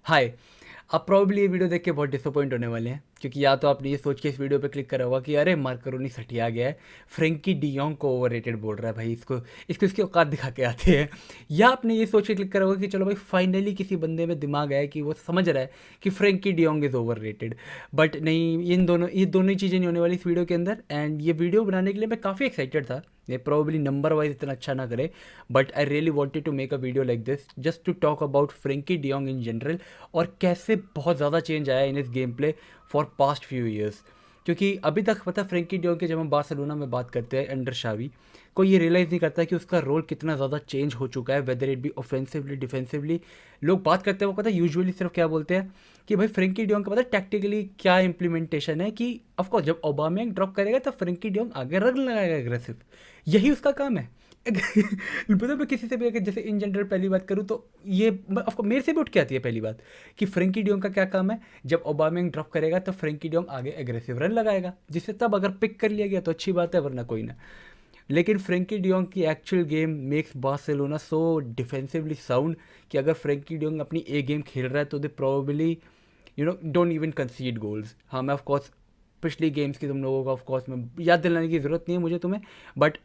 हाय। आप प्रॉब्ली ये वीडियो देख के बहुत डिसअपॉइंट होने वाले हैं, क्योंकि या तो आपने ये सोच के इस वीडियो पे क्लिक करा होगा कि अरे मार्करोनी सठिया गया है, फ्रेंकी डियोंग को ओवररेटेड बोल रहा है भाई, इसको इसको इसकी औकात दिखा के आते हैं। या आपने ये सोच के क्लिक करा होगा कि चलो भाई फाइनली किसी बंदे में दिमाग आया कि वो समझ रहा है कि Frenkie de Jong is overrated. But नहीं, ये दोनों ही चीज़ें नहीं होने वाली इस वीडियो के अंदर। एंड ये वीडियो बनाने के लिए मैं काफ़ी एक्साइटेड था। ये प्रोबेबली नंबर वाइज इतना अच्छा ना करे, but I really wanted to make a video like this just to talk about Frenkie de Jong in general, और कैसे बहुत ज़्यादा चेंज आया इन इस game play for past few years. क्योंकि अभी तक पता फ्रेंकी डियोंग के, जब हम बार्सिलोना में बात करते हैं अंडर शावी, कोई ये रियलाइज़ नहीं करता कि उसका रोल कितना ज़्यादा चेंज हो चुका है, whether it B offensively defensively. लोग बात करते हैं, वो पता है यूजुअली सिर्फ क्या बोलते हैं कि भाई फ्रेंकी डियोंग का पता है टैक्टिकली क्या इंप्लीमेंटेशन है, कि ऑफकोर्स जब ओबामेंग ड्रॉप करेगा तो फ्रेंकी डियोंग आगे रन लगाएगा एग्रेसिव। यही उसका काम है। पता मैं किसी से भी अगर जैसे इन जनरल पहली बात करूँ तो ये ऑफकोर्स मेरे से भी उठ के आती है पहली बात, कि फ्रेंकी डियोंग का क्या काम है, जब ओबामेंग ड्रॉप करेगा तो फ्रेंकी डियोंग आगे एग्रेसिव रन लगाएगा, जिससे तब अगर पिक कर लिया गया तो अच्छी बात है, वरना कोई ना। लेकिन फ्रेंकी डियोंग की एक्चुअल गेम मेक्स बार्सिलोना सो डिफेंसिवली साउंड कि अगर फ्रेंकी डियोंग अपनी ए गेम खेल रहा है तो they probably don't even कंसीड goals. हाँ, मैं ऑफकोर्स पिछली गेम्स की तुम लोगों को ऑफकोर्स में याद दिलाने की ज़रूरत नहीं है मुझे तुम्हें, बट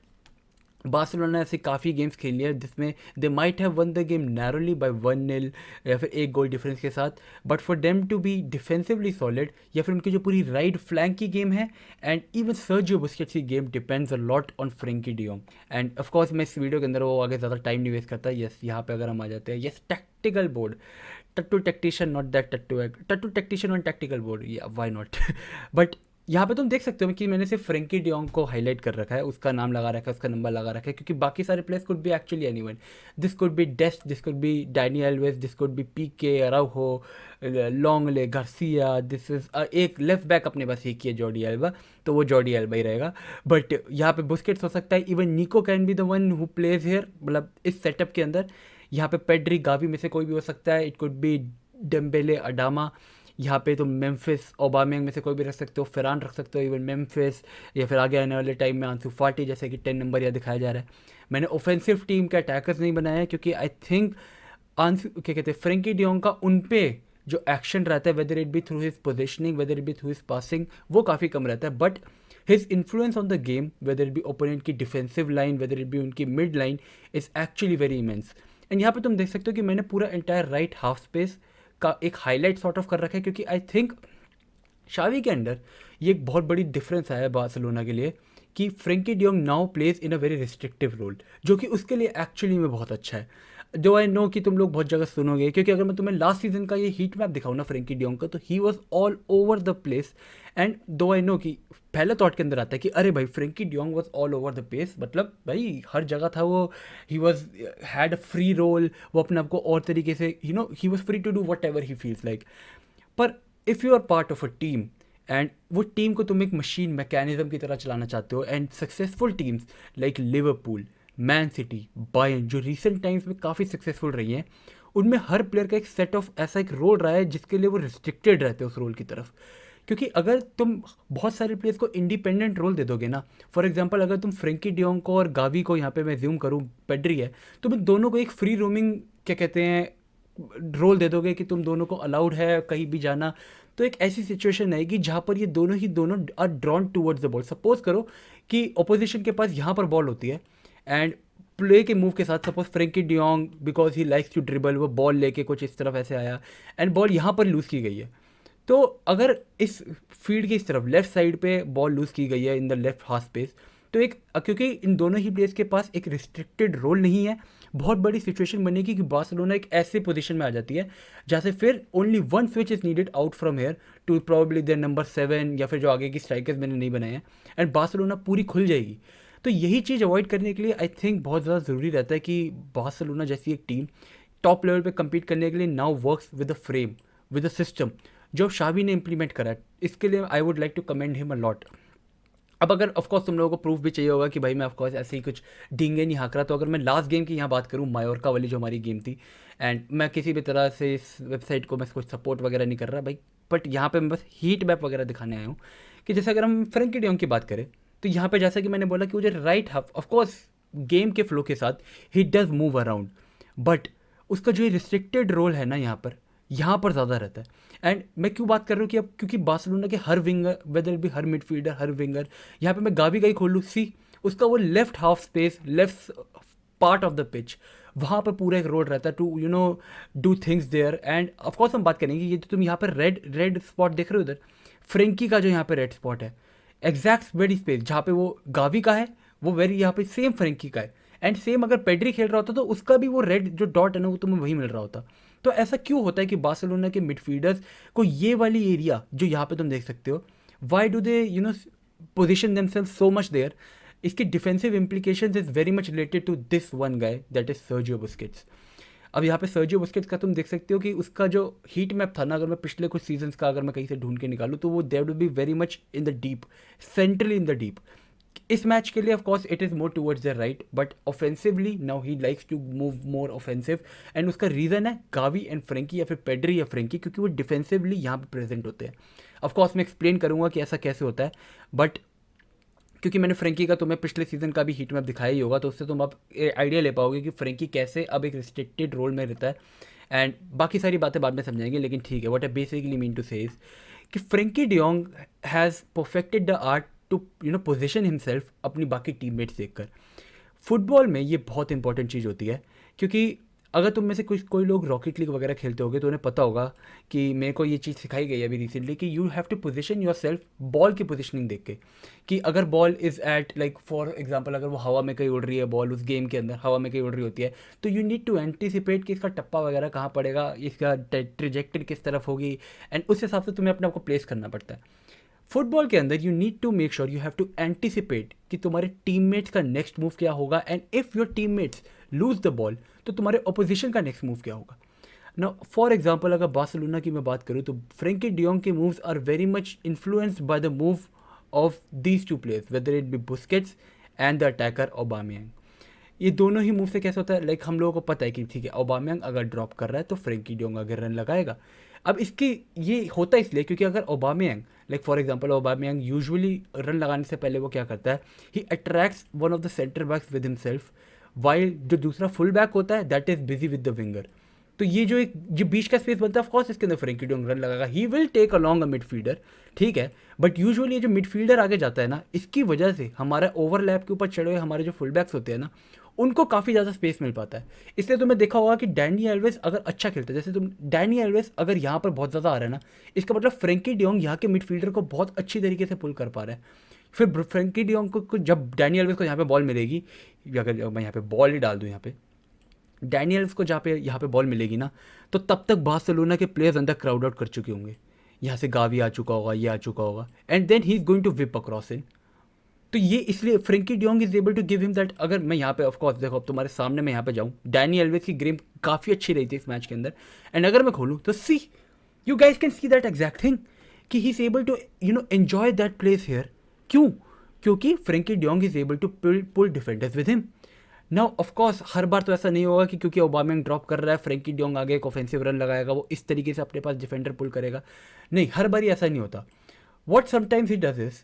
बार्सिलोना ने ऐसी काफ़ी गेम्स खेली है जिसमें they might have won the game narrowly by 1-0 या फिर एक गोल डिफरेंस के साथ, but for them to be defensively solid, या फिर उनकी जो पूरी राइट फ्लैंक की गेम है, एंड इवन सर्जियो बुस्केट्स की game depends a lot on Frenkie de Jong. And of course मैं इस वीडियो के अंदर वो आगे ज़्यादा टाइम नहीं वेस्ट करता। यस, यहाँ पे अगर हम आ जाते हैं, yes tactical board, tattoo tactician not that tattoo tactician on tactical board, या वाई नॉट। बट यहाँ पे तुम देख सकते हो कि मैंने सिर्फ फ्रेंकी डियोंग को हाईलाइट कर रखा है, उसका नाम लगा रखा है, उसका नंबर लगा रखा है, क्योंकि बाकी सारे players could be actually anyone. This could be Dest, this could be Dani Alves, this could be Piqué, Araujo, Lenglet, Garcia. This is एक लेफ्ट बैक अपने पास एक ही है, जॉर्डी एल्बा, तो वो जॉर्डी एल्बा ही रहेगा। बट यहाँ पे बुस्केट्स हो सकता है, even Nico can be the one who plays here, मतलब इस सेटअप के अंदर। यहाँ पे पेड्री, गावी में से कोई भी हो सकता है, it could be Dembélé, Adama. यहाँ पे तुम मेम्फिस, ओबामेंग में से कोई भी रख सकते हो, फेरान रख सकते हो, इवन मेम्फिस, या फिर आगे आने वाले टाइम में आंसू फाटी, जैसे कि 10 नंबर यहाँ दिखाया जा रहा है। मैंने ऑफेंसिव टीम के अटैकर्स नहीं बनाया है, क्योंकि आई थिंक आंसू क्या कहते हैं, फ्रेंकी डियोंग का उन पे जो एक्शन रहता है, whether it be through his positioning, whether it be through his passing, वो काफ़ी कम रहता है। But his influence on the game, whether it be opponent की defensive line, whether it be उनकी mid line, is actually very immense. And यहाँ पे तुम देख सकते हो कि मैंने पूरा एंटायर राइट हाफ स्पेस का एक हाईलाइट सॉर्ट ऑफ कर रखा है, क्योंकि आई थिंक शावी के अंडर ये एक बहुत बड़ी डिफरेंस आया है बार्सिलोना के लिए, कि Frenkie de Jong now plays in a very restrictive role, जो कि उसके लिए एक्चुअली में बहुत अच्छा है। जो आई नो कि तुम लोग बहुत जगह सुनोगे, क्योंकि अगर मैं तुम्हें लास्ट सीजन का ये हीट मैप दिखाऊँ ना फ्रेंकी डियोंग का, तो he was all over the place. And दो आई नो कि पहले थॉट के अंदर आता है कि अरे भाई Frenkie de Jong was all over the place, मतलब भाई हर जगह था वो। He was had a free role, वो अपने आप को और तरीके से he was free to do whatever he feels like. पर if you are part of a team, and वो टीम को तुम एक मशीन मैकेनिज्म की तरह चलाना चाहते हो, and successful teams like Liverpool, man city, Bayern, जो रिसेंट टाइम्स में काफ़ी सक्सेसफुल रही हैं, उनमें हर प्लेयर का एक सेट ऑफ ऐसा एक रोल रहा है जिसके लिए वो रिस्ट्रिक्टेड रहते हैं उस रोल की तरफ। क्योंकि अगर तुम बहुत सारे प्लेयर्स को इंडिपेंडेंट रोल दे दोगे ना, फॉर एग्जांपल अगर तुम फ्रेंकी डियोंग को और गावी को, यहाँ पे मैं ज्यूम करूँ पेड्री है, तो मैं दोनों को एक फ्री रोमिंग क्या कहते हैं रोल दे दोगे, कि तुम दोनों को अलाउड है कहीं भी जाना, तो एक ऐसी सिचुएशन आएगी जहाँ पर ये दोनों ही दोनों are drawn towards the ball. Suppose करो कि ओपोजिशन के पास यहाँ पर बॉल होती है, एंड प्ले के मूव के साथ suppose Frenkie de Jong because he likes to dribble, वो बॉल लेके कुछ इस तरफ ऐसे आया, एंड बॉल यहाँ पर लूज़ की गई है। तो अगर इस फील्ड की इस तरफ लेफ्ट साइड पे बॉल लूज़ की गई है in the left half space, तो एक क्योंकि इन दोनों ही प्लेयर्स के पास एक रिस्ट्रिक्टेड रोल नहीं है, बहुत बड़ी सिचुएशन बनेगी कि बार्सिलोना एक ऐसे पोजीशन में आ जाती है जहाँ से फिर only one switch is needed out from here to probably their number 7, या फिर जो आगे की स्ट्राइकर्स मैंने नहीं बनाए हैं, एंड बार्सिलोना पूरी खुल जाएगी। तो यही चीज़ अवॉइड करने के लिए आई थिंक बहुत ज़्यादा ज़रूरी रहता है कि बार्सिलोना जैसी एक टीम टॉप लेवल पे compete करने के लिए now works with a frame, with a system, जो शावी ने इंप्लीमेंट करा है। इसके लिए I would like to commend him a lot. अब अगर ऑफकोर्स तुम लोगों को प्रूफ भी चाहिए होगा कि भाई मैं ऑफकोर्स ऐसे ही कुछ डींगे नहीं हाँक रहा, तो अगर मैं लास्ट गेम की यहाँ बात करूँ, मायोरका वाली जो हमारी गेम थी, एंड मैं किसी भी तरह से इस वेबसाइट को मैं कुछ सपोर्ट वगैरह नहीं कर रहा भाई, बट यहाँ पे मैं बस हीट मैप वगैरह दिखाने आया हूँ, कि जैसे अगर हम फ्रेंकी डियोंग की बात करें, तो यहाँ पे जैसा कि मैंने बोला कि मुझे राइट हाफ ऑफकोर्स गेम के फ्लो के साथ he does move around, but उसका जो रिस्ट्रिक्टेड रोल है ना यहाँ पर, यहाँ पर ज़्यादा रहता है। एंड मैं क्यों बात कर रहा हूँ कि अब क्योंकि बार्सिलोना के हर विंगर, वेदर भी हर मिडफील्डर, हर विंगर, यहाँ पे मैं गावी का ही खोल लूँ, सी उसका वो left half space, left part of the pitch, वहाँ पर पूरा एक रोड रहता है to do things there. And of course हम बात करेंगे, ये तो तुम यहाँ पर रेड रेड स्पॉट देख रहे हो उधर, फ्रेंकी का जो यहाँ पे रेड स्पॉट है, एग्जैक्ट वेरी स्पेस जहाँ पे वो गावी का है, वो वेरी यहाँ पे सेम फ्रेंकी का है। एंड सेम अगर पेड्री खेल रहा होता तो उसका भी वो रेड जो डॉट है ना वो तुम्हें वही मिल रहा होता। तो ऐसा क्यों होता है कि बार्सिलोना के मिडफील्डर्स को ये वाली एरिया जो यहाँ पे तुम देख सकते हो, why do they position themselves so much there? इसकी defensive implication is very much related to this one guy that is Sergio Busquets. अब यहाँ पे सर्जियो बुस्केट्स का तुम देख सकते हो कि उसका जो हीट मैप था ना, अगर मैं पिछले कुछ सीजन्स का अगर मैं कहीं से ढूंढ के निकालूँ तो वो there would be very much in the deep, centrally in the deep. इस मैच के लिए of course it is more towards the right, but offensively now he likes to move more offensive. And उसका reason है Gavi and Frenkie, या फिर Pedri या Frankie, क्योंकि वो डिफेंसिवली यहाँ पे प्रेजेंट होते हैं। ऑफ कोर्स मैं एक्सप्लेन करूँगा कि ऐसा कैसे होता है, बट क्योंकि मैंने फ्रेंकी का तुम्हें पिछले सीजन का भी हीट मैप दिखाया ही होगा, तो उससे तुम अब आइडिया ले पाओगे कि फ्रेंकी कैसे अब एक रिस्ट्रिक्टेड रोल में रहता है। एंड बाकी सारी बातें बाद में समझाएंगे, लेकिन ठीक है, what I basically mean to say is कि Frenkie de Jong has perfected the art to position himself अपनी बाकी टीममेट्स देखकर। फुटबॉल में ये बहुत इंपॉर्टेंट चीज़ होती है, क्योंकि अगर तुम में से कुछ कोई लोग रॉकेट लीग वगैरह खेलते होगे तो उन्हें पता होगा कि मेरे को ये चीज़ सिखाई गई है अभी रिसेंटली कि you have to position your self ball की पोजीशनिंग देख के, कि अगर ball is at like for example अगर वो हवा में कहीं उड़ रही है, बॉल उस गेम के अंदर हवा में कहीं उड़ रही होती है, तो यू नीड टू एंटिसिपेट कि इसका टप्पा वगैरह कहाँ पड़ेगा, इसका ट्रिजेक्टरी किस तरफ होगी, एंड उस हिसाब से तुम्हें अपने आप को प्लेस करना पड़ता है। फुटबॉल के अंदर you need to make sure, you have to anticipate कि तुम्हारे टीममेट्स का नेक्स्ट मूव क्या होगा, and if your teammates lose the ball तो तुम्हारे ऑपोजिशन का नेक्स्ट मूव क्या होगा। ना फॉर एग्जाम्पल अगर बार्सिलोना की मैं बात करूँ तो फ्रेंकी डियोंग के moves are very much influenced by the move of these two players, whether it be Busquets and the attacker Aubameyang. ये दोनों ही मूव से कैसे होता है, लाइक हम लोगों को पता है कि ठीक है ओबामेयांग अगर ड्रॉप कर रहा है तो फ्रेंकी डियोंग अगर रन लगाएगा। अब इसकी ये होता है इसलिए क्योंकि अगर Aubameyang like for example Aubameyang usually run लगाने से पहले वो क्या करता है, he attracts one of the centre backs with himself, while जो दूसरा फुल बैक होता है that is busy with the winger. तो ये जो एक जो बीच का स्पेस बनता है ऑफकोर्स इसके अंदर फ्रेंकी डियोंग रन लगाएगा, he will take along a midfielder, ठीक है। बट यूजुअली ये जो मिडफील्डर आगे जाता है ना, इसकी वजह से हमारा ओवरलैप के ऊपर चढ़े हुए हमारे जो फुल बैक्स होते हैं ना, उनको काफ़ी ज़्यादा स्पेस मिल पाता है। इसलिए तुम्हें देखा होगा कि डैनी एल्वेस अगर अच्छा खेलता है, जैसे तुम डैनी एल्वेस अगर यहाँ पर बहुत ज़्यादा आ रहा है ना, इसका मतलब फ्रेंकी डियोंग यहाँ के मिडफील्डर को बहुत अच्छी तरीके से पुल कर पा रहा है। फिर फ्रेंकी डियोंग को जब डैनी एल्वेस को यहाँ पे बॉल मिलेगी, अगर मैं यहाँ पे बॉल ही डाल दूँ यहाँ पे डैनियल्स को जहाँ पे यहाँ पे बॉल मिलेगी ना, तो तब तक बार्सिलोना के प्लेयर्स अंदर क्राउड आउट कर चुके होंगे, यहाँ से गावी आ चुका होगा, ये आ चुका होगा, and then he is going to whip across in. तो ये इसलिए Frenkie de Jong is able to give him that. अगर मैं यहाँ पे ऑफकोर्स देखो अब तुम्हारे सामने मैं यहाँ पे जाऊँ, डैनी एल्वेस की गेम काफ़ी अच्छी रही थी इस मैच के अंदर, एंड अगर मैं खोलूँ तो see you guys can see that exact thing कि he is able to enjoy that place here. क्यों? क्योंकि Frenkie de Jong is able to pull defenders with him. Now of course हर बार तो ऐसा नहीं होगा कि क्योंकि ओबामेंग ड्रॉप कर रहा है फ्रेंकी डियोंग आगे एक ऑफेंसिव रन लगाएगा, वो इस तरीके से अपने पास डिफेंडर पुल करेगा, नहीं, हर बार ऐसा नहीं होता। What sometimes he does is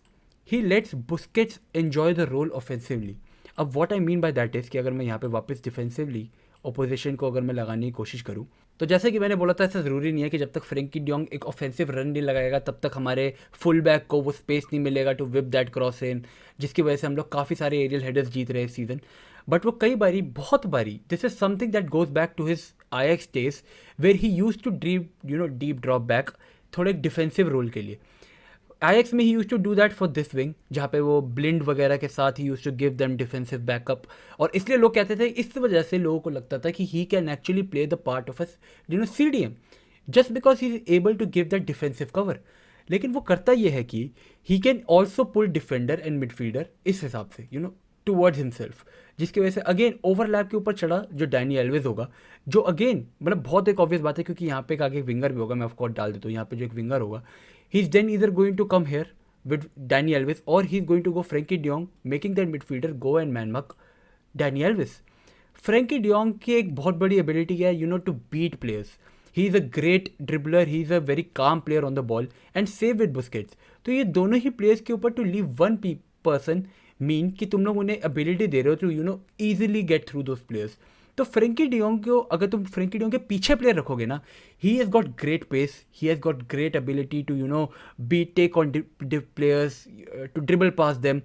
he lets Busquets enjoy the role offensively. अब what I mean by that is कि अगर मैं यहाँ पे वापस डिफेंसिवली ओपोजिशन को अगर मैं लगाने की कोशिश करूँ, तो जैसे कि मैंने बोला था ऐसा ज़रूरी नहीं है कि जब तक फ्रेंकी डियोंग एक ऑफेंसिव रन नहीं लगाएगा तब तक हमारे फुल बैक को वो स्पेस नहीं मिलेगा to whip that cross in, जिसकी वजह से हम लोग काफ़ी सारे एरियल हेडर्स जीत रहे हैं इस सीज़न। बट वो कई बारी, बहुत बारी, this is something that goes back to his Ajax days where he used to deep drop back थोड़े डिफेंसिव रोल के लिए। आईएक्स में he used to do that for this wing, जहाँ पे वो ब्लिंड वगैरह के साथ he used to give them defensive backup, और इसलिए लोग कहते थे, इस वजह से लोगों को लगता था कि he can actually play the part of a CDM just because he is able to give that defensive cover. लेकिन वो करता ये है कि he can also pull defender and midfielder इस हिसाब से टूवर्ड्स हिमसेल्फ, जिसकी वजह से अगेन ओवरलैप के ऊपर चढ़ा जो डैनी एल्वेज होगा, जो अगेन मतलब बहुत एक ऑब्वियस बात है क्योंकि यहाँ पे एक आगे विंगर भी होगा, मैं ऑफकोर्स डाल देता हूँ यहाँ पे जो एक विंगर होगा, he is then either going to come here with Dani Alves और he is going to go Frenkie de Jong, making that midfielder go and man mark Dani Alves. Frenkie de Jong की एक बहुत बड़ी एबिलिटी है to beat players. He is a great dribbler, he is a very calm player on the ball and safe with Busquets. तो ये दोनों ही players के ऊपर to leave one person mean कि तुम लोग उन्हें एबिलिटी दे रहे हो to easily get through those players. तो फ्रेंकी डियोंग को अगर तुम फ्रेंकी डियोंग के पीछे प्लेयर रखोगे ना, he has got great pace, he has got great ability to be take on players, to dribble pass them.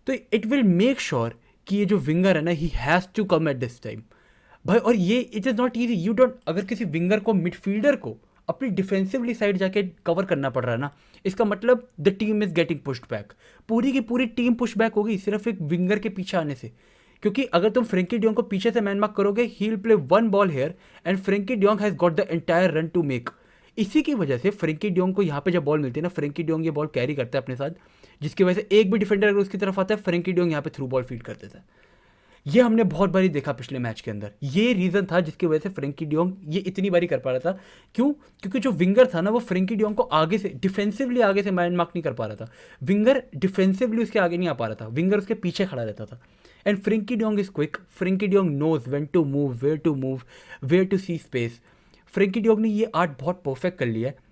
तो इट विल मेक श्योर कि ये जो विंगर है ना, he has to come at this time भाई। और ये it is not easy, you don't, अगर किसी विंगर को, मिडफील्डर को अपनी डिफेंसिवली साइड जाके कवर करना पड़ रहा है ना, इसका मतलब the team is getting pushed back, पूरी की पूरी टीम पुश बैक होगी सिर्फ एक विंगर के पीछे आने से। क्योंकि अगर तुम फ्रेंकी डियोंग को पीछे से मैन मार्क करोगे, he will play one ball here and Frenkie de Jong has got the entire run to make. इसी की वजह से फ्रेंकी डियोंग को यहाँ पे जब बॉल मिलती है ना, फ्रेंकी डियोंग ये बॉल कैरी करता है अपने साथ, जिसकी वजह से एक भी डिफेंडर अगर उसकी तरफ आता है, फ्रेंकी डियोंग यहाँ पे थ्रू बॉल फीड कर देता है। ये हमने बहुत बारी देखा पिछले मैच के अंदर, ये रीज़न था जिसकी वजह से फ्रेंकी डियोंग ये इतनी बारी कर पा रहा था। क्यों? क्योंकि जो विंगर था ना, वो फ्रेंकी डियोंग को आगे से डिफेंसिवली आगे से मैन मार्क नहीं कर पा रहा था। विंगर डिफेंसिवली उसके आगे नहीं आ पा रहा था, विंगर उसके पीछे खड़ा रहता था। And Frenkie de Jong is quick, Frenkie de Jong knows when to move, where to see space. Frenkie de Jong ने ये आर्ट बहुत परफेक्ट कर लिया है।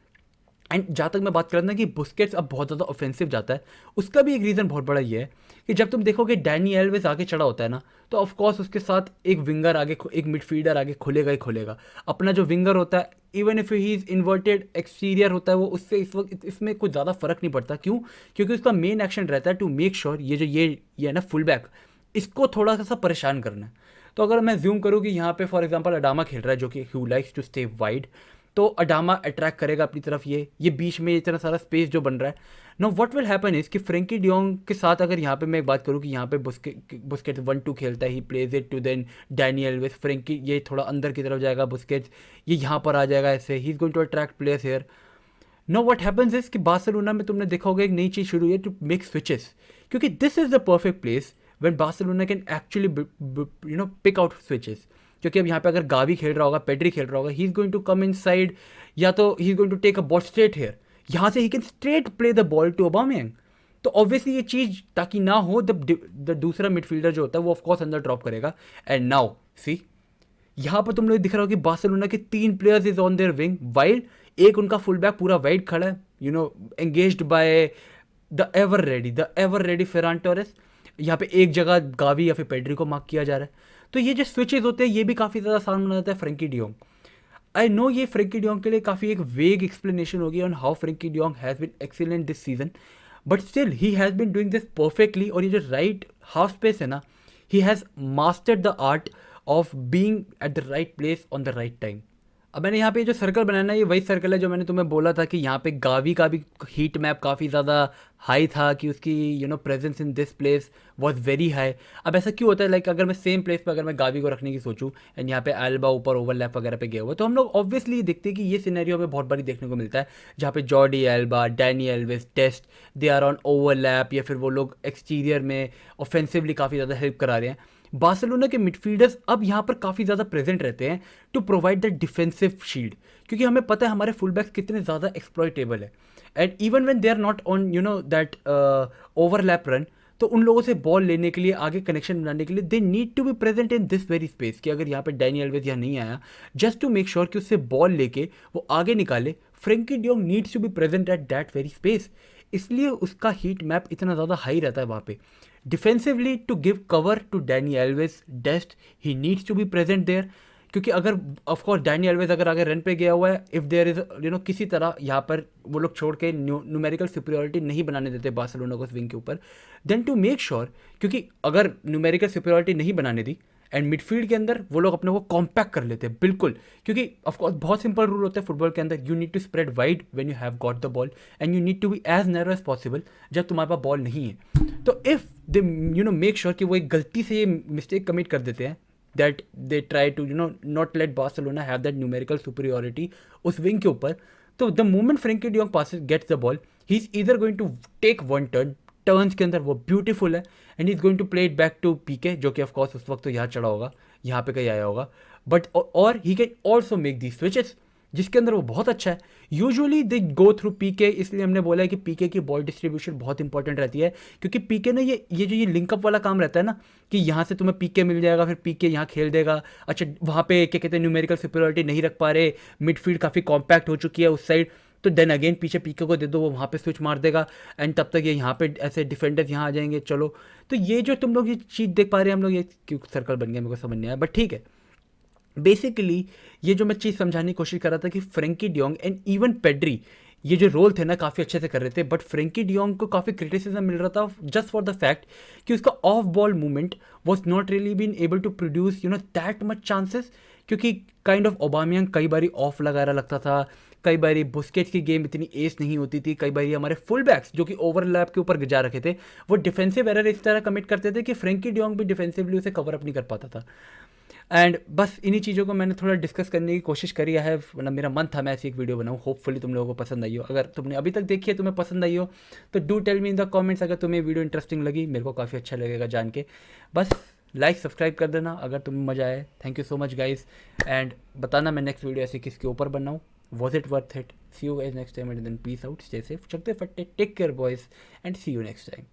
एंड जहाँ तक मैं बात कर रहा था कि बुस्केट्स अब बहुत ज़्यादा ऑफेंसिव जाता है, उसका भी एक रीज़न बहुत बड़ा ये है कि जब तुम देखोगे डैनी एल्वेज आगे चढ़ा होता है ना, तो ऑफकोर्स उसके साथ एक विंगर आगे, एक मिडफील्डर आगे खुलेगा ही खुलेगा। अपना जो विंगर होता है, even if he is inverted exterior होता है, वो उससे इस वक्त इसमें कुछ ज़्यादा फर्क नहीं पड़ता। क्यों? क्योंकि उसका मेन एक्शन रहता है टू मेक श्योर ये है ना फुल बैक, इसको थोड़ा सा परेशान करना है। तो अगर मैं ज्यूम करूँ कि यहाँ पे फॉर एग्जांपल अडामा खेल रहा है, जो कि हू लाइक्स टू स्टे वाइड, तो अडामा अट्रैक्ट करेगा अपनी तरफ, ये बीच में इतना सारा स्पेस जो बन रहा है। Know what will happen is कि फ्रेंकी डियोंग के साथ अगर यहाँ पे मैं एक बात करूँ कि यहाँ पे बुस्केट्स 1-2 खेलता है, he plays it to then Dani Alves, Frenkie ये थोड़ा अंदर की तरफ जाएगा, बुस्केट्स ये यहाँ पर आ जाएगा, ऐसे he is going to attract players here. No what happens is कि बार्सिलोना में तुमने देखा होगा एक नई चीज़ शुरू हुई है, टू मेक स्विचेस, क्योंकि this is the perfect place when Barcelona can actually pick out switches. क्योंकि अब यहाँ पे अगर गावी खेल रहा होगा, पेड्री खेल रहा होगा, he is going to come inside, या तो he is going to take a ball straight here, यहाँ से he can straight play the ball to Aubameyang. तो ऑब्वियसली ये चीज़ ताकि ना हो, द दूसरा मिडफील्डर जो होता है वो ऑफकोर्स अंदर ड्रॉप करेगा। एंड नाउ सी, यहाँ पर तुम लोग दिख रहा हो कि बार्सिलोना के 3 players is on their wing, while एक उनका फुल बैक पूरा वाइड खड़ा है, engaged by the ever ready Ferran Torres. यहाँ पे एक जगह गावी या फिर पेड्री को मार्क किया जा रहा है। तो ये जो स्विचेस होते हैं, ये भी काफ़ी ज़्यादा आसान बना देता है फ्रेंकी डियोंग। आई नो ये फ्रेंकी डियोंग के लिए काफ़ी एक वेग एक्सप्लेनेशन होगी on how Frenkie de Jong has been excellent this season, but still he has been doing this perfectly. और ये जो राइट हाफ स्पेस है ना, he has mastered the art of being at the right place on the right time. अब मैंने यहाँ पे जो सर्कल बनाया ना, ये वही सर्कल है जो मैंने तुम्हें बोला था कि यहाँ पे गावी का भी हीट मैप काफ़ी ज़्यादा हाई था, कि उसकी presence in this place was very high. अब ऐसा क्यों होता है, लाइक अगर मैं सेम प्लेस पे अगर मैं गावी को रखने की सोचूं एंड यहाँ पे एल्बा ऊपर ओवरलैप वगैरह पे गया हुआ, तो हम लोग ऑब्वियसली देखते हैं कि ये सिनेरियो में बहुत बारी देखने को मिलता है, जहाँ पे Jordi Alba, Dani Alves, Dest, they are on overlap, या फिर वो लोग एक्सटीरियर में ऑफेंसिवली काफ़ी ज़्यादा हेल्प करा रहे हैं। बार्सिलोना के मिडफील्डर्स अब यहाँ पर काफ़ी ज़्यादा प्रेजेंट रहते हैं to provide the defensive shield, क्योंकि हमें पता है हमारे फुल बैक्स कितने ज़्यादा एक्सप्लॉइटेबल है। And even when they are not on that overlap run, तो उन लोगों से बॉल लेने के लिए, आगे कनेक्शन बनाने के लिए, they need to be present in this very space. कि अगर यहाँ पे डैनी एल्वेज यहाँ नहीं आया, जस्ट टू मेक श्योर कि उससे बॉल लेके वो आगे निकाले, Frenkie de Jong needs to be present at that very space. इसलिए उसका हीट मैप इतना ज़्यादा हाई रहता है वहाँ पे। Defensively to give cover to Dani Alves, Dest, he needs to be present there. क्योंकि अगर ऑफकोर्स डैनी एल्वेज अगर आगे रन पे गया हुआ है, इफ़ देयर इज किसी तरह यहाँ पर वो लोग छोड़ के न्यूमेरिकल सुपीरियरिटी नहीं बनाने देते बार्सिलोना को स्विंग के ऊपर, देन टू मेक श्योर, क्योंकि अगर न्यूमेरिकल सुपीरियरिटी नहीं बनाने दी एंड मिडफील्ड के अंदर वो लोग अपने को कॉम्पैक्ट कर लेते हैं बिल्कुल। क्योंकि ऑफकोर्स बहुत सिंपल रूल होता है फुटबॉल के अंदर, you need to spread wide when you have got the ball and you need to be as narrow as possible जब तुम्हारे पास बॉल नहीं है। तो इफ़ दे मेक श्योर कि वो एक गलती से ये मिस्टेक कमिट कर देते हैं, that they try to not let Barcelona have that numerical superiority उस विंग के ऊपर, तो the moment Frenkie de Jong passes gets the ball, he's either going to take one turns के अंदर वो ब्यूटीफुल है, and is going to play it back to Piqué, जो कि ऑफकोर्स उस वक्त तो यहाँ चढ़ा होगा, यहाँ पे कहीं आया होगा, बट और ही can also make the switches जिसके अंदर वो बहुत अच्छा है। यूजुअली दे गो थ्रू पीके, इसलिए हमने बोला है कि पीके की बॉल डिस्ट्रीब्यूशन बहुत इंपॉर्टेंट रहती है, क्योंकि पीके ना ये जो ये लिंकअप वाला काम रहता है ना, कि यहाँ से तुम्हें पीके मिल जाएगा, फिर पीके यहाँ खेल देगा, अच्छा वहाँ पे क्या कहते हैं न्यूमेरिकल सुपीरियरिटी नहीं रख पा रहे, मिडफील्ड काफ़ी कॉम्पैक्ट हो चुकी है उस साइड, तो देन अगेन पीछे पीके को दे दो, वो वहाँ पे स्विच मार देगा, एंड तब तक ये यहाँ पे ऐसे डिफेंडर्स यहाँ आ जाएंगे। चलो, तो ये जो तुम लोग ये चीज़ देख पा रहे हैं हम लोग, ये क्यों सर्कल बन गया मेरे को समझ नहीं आया, बट ठीक है। बेसिकली ये जो मैं चीज़ समझाने की कोशिश कर रहा था कि Frenkie de Jong and even Pedri ये जो रोल थे ना काफ़ी अच्छे से कर रहे थे, बट फ्रेंकी डियोंग को काफ़ी क्रिटिसिज्म मिल रहा था जस्ट फॉर द फैक्ट कि उसका off ball movement was not really been able to produce that much chances, क्योंकि काइंड ऑफ ओबामियंग कई बारी ऑफ लगा लगता था, कई बारी बुस्केट्स की गेम इतनी एस नहीं होती थी, कई बारी हमारे फुल बैक्स जो कि ओवरलैप के ऊपर जा रखे थे वो डिफेंसिव एरर इस तरह कमिट करते थे कि फ्रेंकी डियोंग भी डिफेंसिवली उसे कवर अप नहीं कर पाता था। एंड बस इन्हीं चीज़ों को मैंने थोड़ा डिस्कस करने की कोशिश करी है, मतलब मेरा मन था मैं ऐसी एक वीडियो बनाऊँ, होपफुली तुम लोगों को पसंद आई हो। अगर तुमने अभी तक देखी है, तुम्हें पसंद आई हो, तो do tell me in the comments अगर तुम्हें वीडियो इंटरेस्टिंग लगी, मेरे को काफ़ी अच्छा लगेगा जान के। बस लाइक सब्सक्राइब कर देना अगर तुम्हें मज़ा आए। Thank you so much guys, and बताना मैं नेक्स्ट वीडियो ऐसे किसके ऊपर बनाऊँ। Was it worth it? See you guys next time and then peace out, stay safe, चलते फट्टे, take care boys, and see you next time.